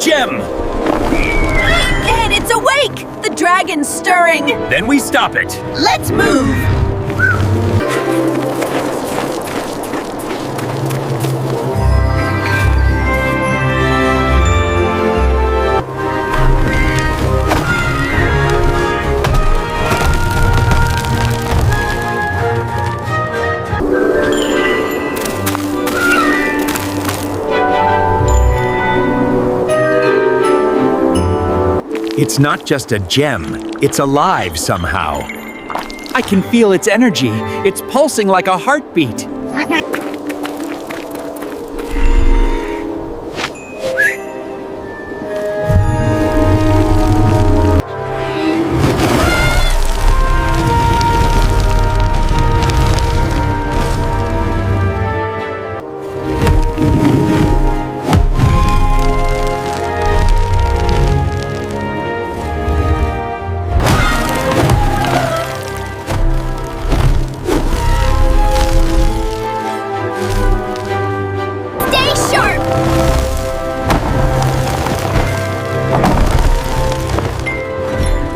gem! And it's awake! The dragon's stirring! Then we stop it. Let's move! It's not just a gem, it's alive somehow. I can feel its energy. It's pulsing like a heartbeat.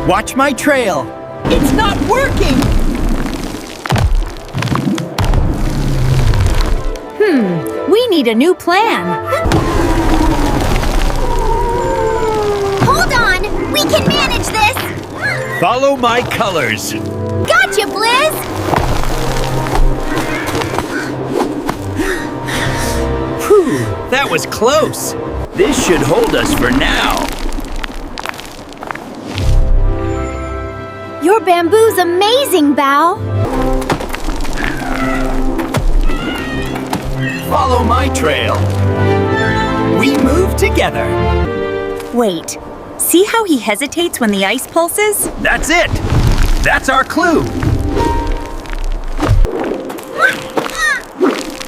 Watch my trail. It's not working! We need a new plan. Hold on! We can manage this! Follow my colors. Gotcha, Blizz! Whew, that was close. This should hold us for now. Your bamboo's amazing, Bao. Follow my trail. We move together. Wait, see how he hesitates when the ice pulses? That's it. That's our clue.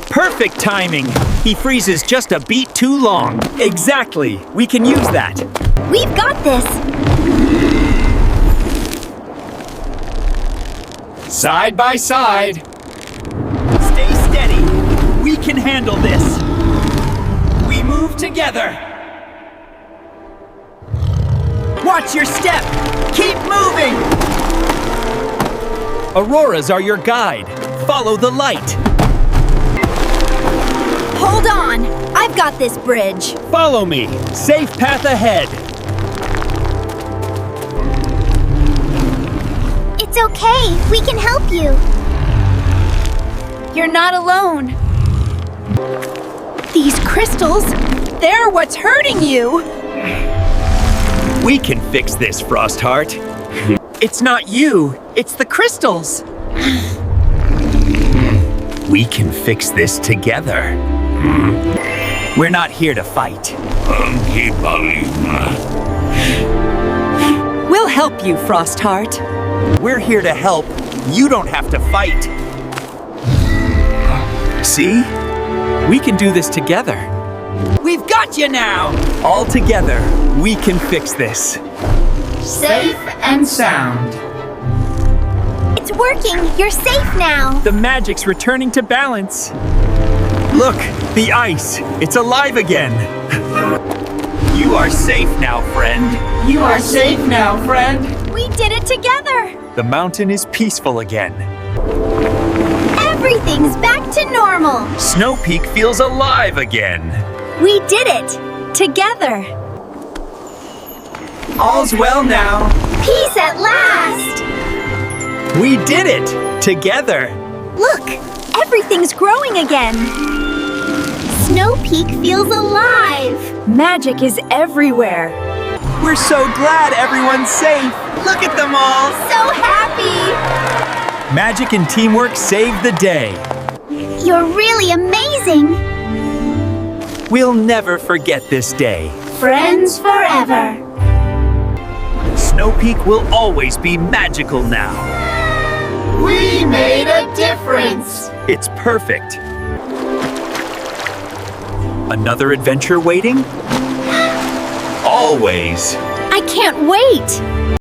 Perfect timing. He freezes just a beat too long. Exactly. We can use that. We've got this. Side by side. Stay steady. We can handle this. We move together. Watch your step. Keep moving. Auroras are your guide. Follow the light. Hold on! I've got this bridge. Follow me. Safe path ahead. It's okay. We can help you. You're not alone. These crystals, they're what's hurting you. We can fix this, Frostheart. It's not you. It's the crystals. We can fix this together. We're not here to fight. We'll help you, Frostheart. We're here to help. You don't have to fight. See? We can do this together. We've got you now! All together, we can fix this. Safe and sound. It's working. You're safe now. The magic's returning to balance. Look, the ice. It's alive again. You are safe now, friend. You are safe now, friend. We did it together. The mountain is peaceful again. Everything's back to normal. Snowpeak feels alive again. We did it! Together! All's well now. Peace at last. We did it! Together. Look! Everything's growing again! Snowpeak feels alive. Magic is everywhere! We're so glad everyone's safe. Look at them all. So happy. Magic and teamwork saved the day. You're really amazing. We'll never forget this day. Friends forever. Snowpeak will always be magical now. We made a difference. It's perfect. Another adventure waiting? Always. I can't wait!